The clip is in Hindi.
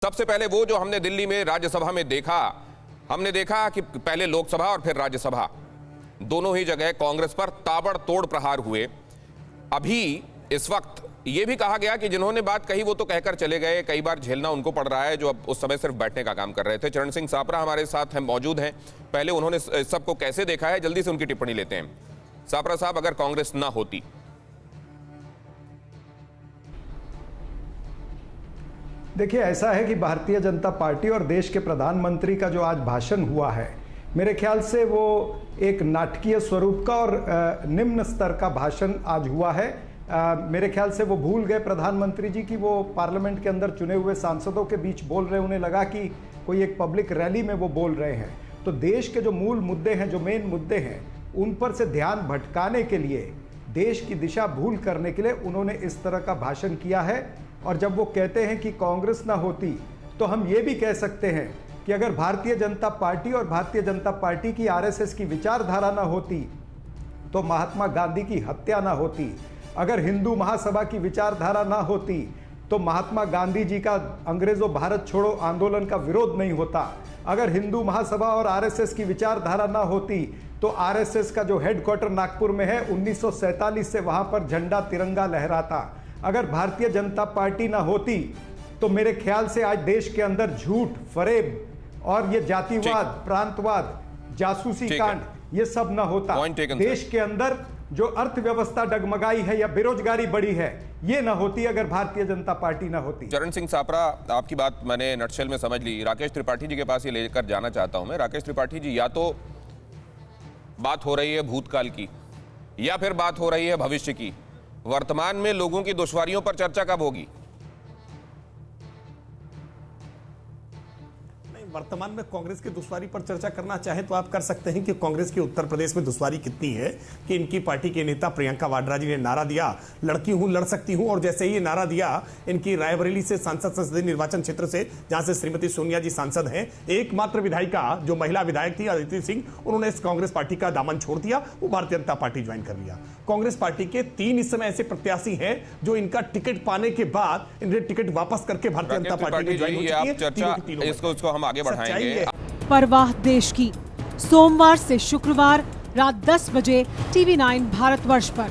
सबसे पहले वो जो हमने दिल्ली में राज्यसभा में देखा, हमने देखा कि पहले लोकसभा और फिर राज्यसभा, दोनों ही जगह कांग्रेस पर ताबड़तोड़ प्रहार हुए। अभी इस वक्त ये भी कहा गया कि जिन्होंने बात कही वो तो कहकर चले गए, कई बार झेलना उनको पड़ रहा है, जो अब उस समय सिर्फ बैठने का काम कर रहे थे। चरण सिंह सापरा हमारे साथ हैं, मौजूद हैं। पहले उन्होंने सबको कैसे देखा है, जल्दी से उनकी टिप्पणी लेते हैं। सापरा साहब, अगर कांग्रेस ना होती, देखिए, ऐसा है कि भारतीय जनता पार्टी और देश के प्रधानमंत्री का जो आज भाषण हुआ है, मेरे ख्याल से वो एक नाटकीय स्वरूप का और निम्न स्तर का भाषण आज हुआ है। मेरे ख्याल से वो भूल गए प्रधानमंत्री जी कि वो पार्लियामेंट के अंदर चुने हुए सांसदों के बीच बोल रहे हैं। उन्हें लगा कि कोई एक पब्लिक रैली में वो बोल रहे हैं। तो देश के जो मूल मुद्दे हैं, जो मेन मुद्दे हैं, उन पर से ध्यान भटकाने के लिए, देश की दिशा भूल करने के लिए उन्होंने इस तरह का भाषण किया है। और जब वो कहते हैं कि कांग्रेस ना होती, तो हम ये भी कह सकते हैं कि अगर भारतीय जनता पार्टी और भारतीय जनता पार्टी की आरएसएस की विचारधारा ना होती तो महात्मा गांधी की हत्या ना होती। अगर हिंदू महासभा की विचारधारा ना होती तो महात्मा गांधी जी का अंग्रेजों भारत छोड़ो आंदोलन का विरोध नहीं होता। अगर हिंदू महासभा और आरएसएस की विचारधारा ना होती तो आरएसएस का जो हेडक्वार्टर नागपुर में है, 1947 से वहां पर झंडा तिरंगा लहराता। अगर भारतीय जनता पार्टी ना होती तो मेरे ख्याल से आज देश के अंदर झूठ, फरेब और ये जातिवाद, प्रांतवाद, जासूसी कांड, ये सब ना होता। देश के अंदर जो अर्थव्यवस्था डगमगाई है या बेरोजगारी बढ़ी है, ये ना होती अगर भारतीय जनता पार्टी ना होती। चरण सिंह सापरा, आपकी बात मैंने नटशेल में समझ ली। राकेश त्रिपाठी जी के पास ये लेकर जाना चाहता हूं मैं। राकेश त्रिपाठी जी, या तो बात हो रही है भूतकाल की या फिर बात हो रही है भविष्य की। वर्तमान में लोगों की दुश्वारियों पर चर्चा कब होगी? वर्तमान में कांग्रेस की दुश्वारी पर चर्चा करना चाहे तो आप कर सकते हैं कि कांग्रेस की उत्तर प्रदेश में दुश्वारी कितनी है कि इनकी पार्टी के नेता प्रियंका वाड्रा जी ने नारा दिया, लड़की हूं लड़ सकती हूं, और जैसे ही ये नारा दिया, इनकी रायबरेली से सांसद संसदीय निर्वाचन क्षेत्र से, जहां से श्रीमती सोनिया जी सांसद हैं, एकमात्र विधायिका जो महिला विधायक थी अदिति सिंह, उन्होंने इस कांग्रेस पार्टी का दामन छोड़ दिया, वो भारतीय जनता पार्टी ज्वाइन कर लिया। कांग्रेस पार्टी के 3 इस समय ऐसे प्रत्याशी हैं जो इनका टिकट पाने के बाद इन्हें टिकट वापस करके भारतीय जनता पार्टी में ज्वाइन हो चुकी है। इसको हम आगे बढ़ाएंगे। परवाह देश की, सोमवार से शुक्रवार रात 10 बजे TV9 भारतवर्ष पर।